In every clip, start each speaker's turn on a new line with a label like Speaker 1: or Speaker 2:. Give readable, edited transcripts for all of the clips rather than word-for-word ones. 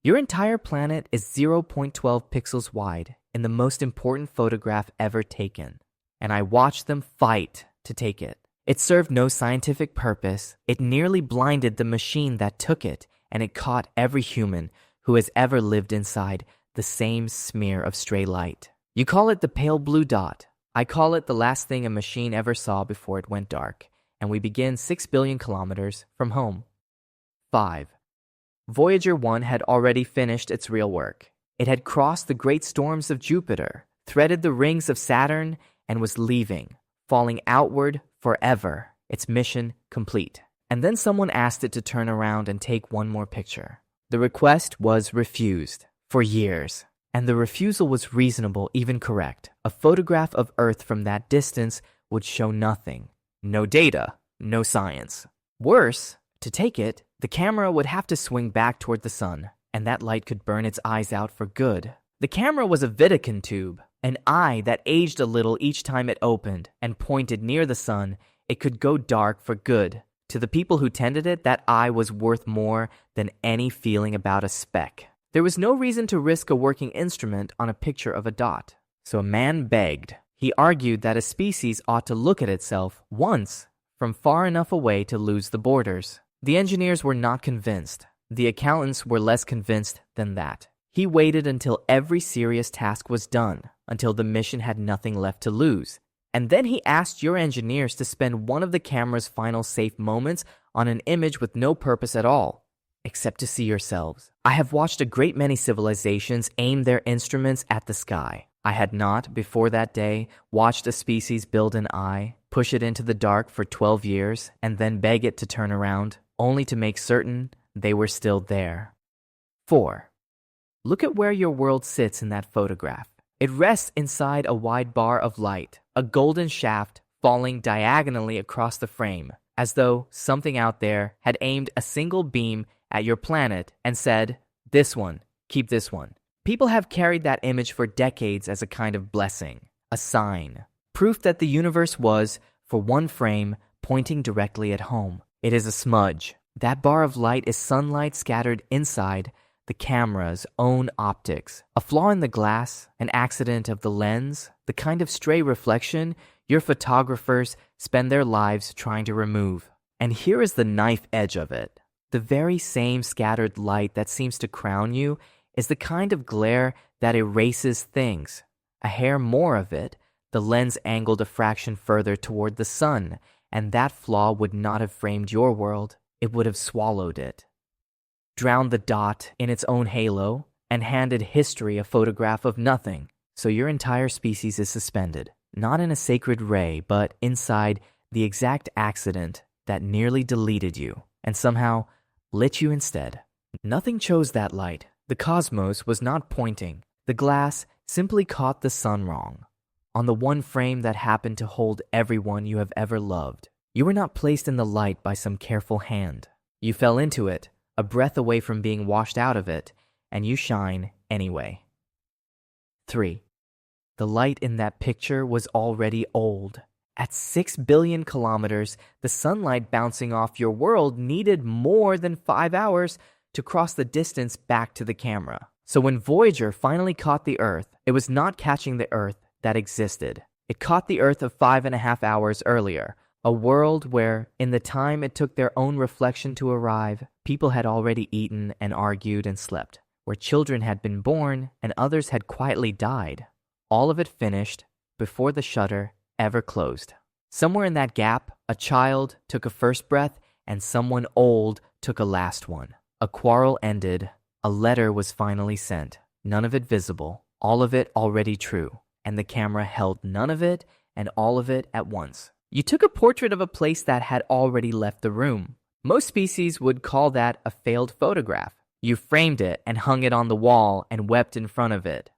Speaker 1: Your entire planet is 0.12 pixels wide in the most important photograph ever taken, and I watched them fight to take it. It served no scientific purpose. It nearly blinded the machine that took it, and it caught every human who has ever lived inside the same smear of stray light. You call it the pale blue dot. I call it the last thing a machine ever saw before it went dark, and we begin 6 billion kilometers from home. 5. Voyager 1 had already finished its real work. It had crossed the great storms of Jupiter, threaded the rings of Saturn, and was leaving, falling outward forever, its mission complete. And then someone asked it to turn around and take one more picture. The request was refused for years, and the refusal was reasonable, even correct. A photograph of Earth from that distance would show nothing. No data, no science. Worse, to take it, the camera would have to swing back toward the sun, and that light could burn its eyes out for good. The camera was a Vatican tube, an eye that aged a little each time it opened and pointed near the sun. It could go dark for good. To the people who tended it, that eye was worth more than any feeling about a speck. There was no reason to risk a working instrument on a picture of a dot. So a man begged. He argued that a species ought to look at itself once from far enough away to lose the borders. The engineers were not convinced. The accountants were less convinced than that. He waited until every serious task was done, until the mission had nothing left to lose. And then he asked your engineers to spend one of the camera's final safe moments on an image with no purpose at all, except to see yourselves. I have watched a great many civilizations aim their instruments at the sky. I had not, before that day, watched a species build an eye, push it into the dark for 12 years, and then beg it to turn around, only to make certain they were still there. 4. Look at where your world sits in that photograph. It rests inside a wide bar of light, a golden shaft falling diagonally across the frame, as though something out there had aimed a single beam at your planet and said, "This one, keep this one." People have carried that image for decades as a kind of blessing, a sign, proof that the universe was, for one frame, pointing directly at home. It is a smudge. That bar of light is sunlight scattered inside the camera's own optics, a flaw in the glass, an accident of the lens, the kind of stray reflection your photographers spend their lives trying to remove. And here is the knife edge of it. The very same scattered light that seems to crown you is the kind of glare that erases things. A hair more of it, the lens angled a fraction further toward the sun, and that flaw would not have framed your world. It would have swallowed it, drowned the dot in its own halo, and handed history a photograph of nothing. So your entire species is suspended, not in a sacred ray, but inside the exact accident that nearly deleted you, and somehow lit you instead. Nothing chose that light. The cosmos was not pointing. The glass simply caught the sun wrong, on the one frame that happened to hold everyone you have ever loved. You were not placed in the light by some careful hand. You fell into it, a breath away from being washed out of it, and you shine anyway. 3. The light in that picture was already old. At 6 billion kilometers, the sunlight bouncing off your world needed more than 5 hours to cross the distance back to the camera. So when Voyager finally caught the Earth, it was not catching the Earth that existed. It caught the Earth of 5.5 hours earlier, a world where, in the time it took their own reflection to arrive, people had already eaten and argued and slept, where children had been born and others had quietly died. All of it finished before the shutter ever closed. Somewhere in that gap, a child took a first breath and someone old took a last one. A quarrel ended. A letter was finally sent. None of it visible, all of it already true, and the camera held none of it and all of it at once. You took a portrait of a place that had already left the room. Most species would call that a failed photograph. You framed it and hung it on the wall and wept in front of it.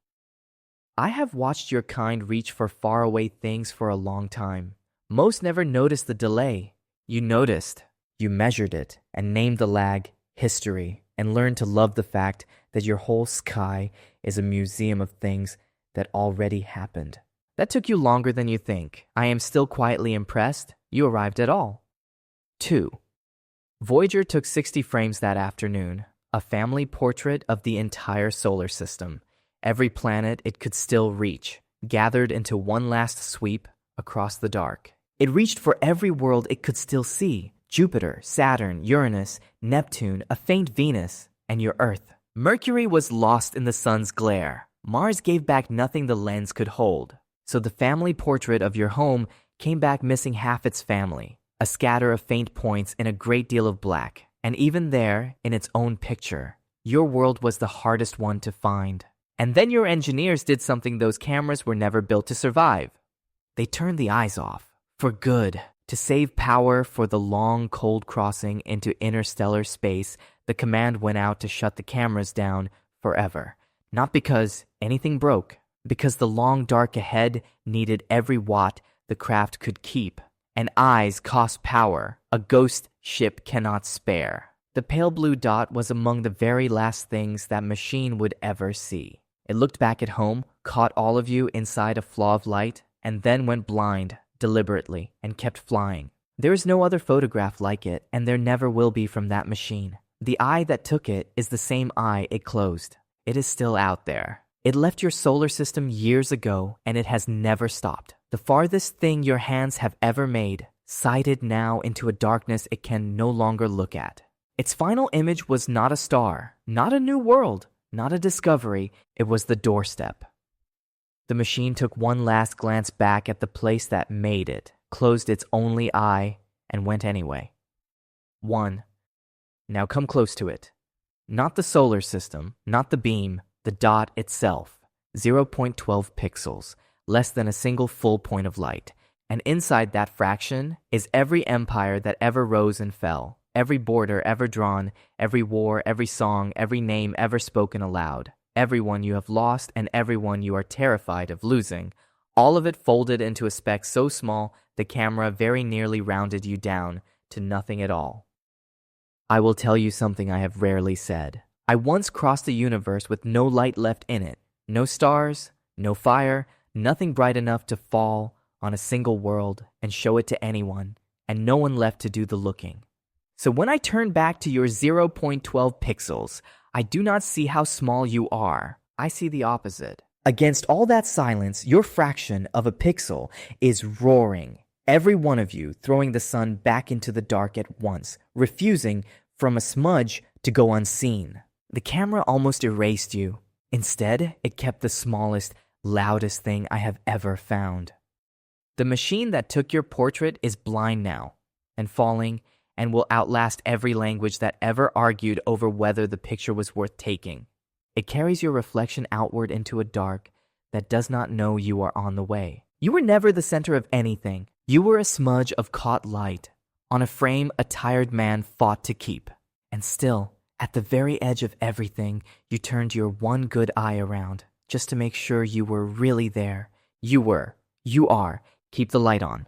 Speaker 1: I have watched your kind reach for faraway things for a long time. Most never noticed the delay. You noticed, you measured it, and named the lag history, and learned to love the fact that your whole sky is a museum of things that already happened. That took you longer than you think. I am still quietly impressed you arrived at all. 2. Voyager took 60 frames that afternoon, a family portrait of the entire solar system, every planet it could still reach, gathered into one last sweep across the dark. It reached for every world it could still see: Jupiter, Saturn, Uranus, Neptune, a faint Venus, and your Earth. Mercury was lost in the sun's glare. Mars gave back nothing the lens could hold. So the family portrait of your home came back missing half its family, a scatter of faint points in a great deal of black. And even there, in its own picture, your world was the hardest one to find. And then your engineers did something those cameras were never built to survive. They turned the eyes off, for good. To save power for the long, cold crossing into interstellar space, the command went out to shut the cameras down forever. Not because anything broke, because the long dark ahead needed every watt the craft could keep. And eyes cost power a ghost ship cannot spare. The pale blue dot was among the very last things that machine would ever see. It looked back at home, caught all of you inside a flaw of light, and then went blind deliberately and kept flying. There is no other photograph like it, and there never will be from that machine. The eye that took it is the same eye it closed. It is still out there. It left your solar system years ago, and it has never stopped. The farthest thing your hands have ever made, sighted now into a darkness it can no longer look at. Its final image was not a star, not a new world, not a discovery. It was the doorstep. The machine took one last glance back at the place that made it, closed its only eye, and went anyway. 1. Now come close to it. Not the solar system, not the beam, the dot itself. 0.12 pixels, less than a single full point of light. And inside that fraction is every empire that ever rose and fell, every border ever drawn, every war, every song, every name ever spoken aloud. Everyone you have lost and everyone you are terrified of losing, all of it folded into a speck so small the camera very nearly rounded you down to nothing at all. I will tell you something I have rarely said. I once crossed the universe with no light left in it, no stars, no fire, nothing bright enough to fall on a single world and show it to anyone, and no one left to do the looking. So when I turn back to your 0.12 pixels, I do not see how small you are. I see the opposite. Against all that silence, your fraction of a pixel is roaring. Every one of you throwing the sun back into the dark at once, refusing from a smudge to go unseen. The camera almost erased you. Instead, it kept the smallest, loudest thing I have ever found. The machine that took your portrait is blind now, and falling, and will outlast every language that ever argued over whether the picture was worth taking. It carries your reflection outward into a dark that does not know you are on the way. You were never the center of anything. You were a smudge of caught light on a frame a tired man fought to keep. And still, at the very edge of everything, you turned your one good eye around just to make sure you were really there. You were. You are. Keep the light on.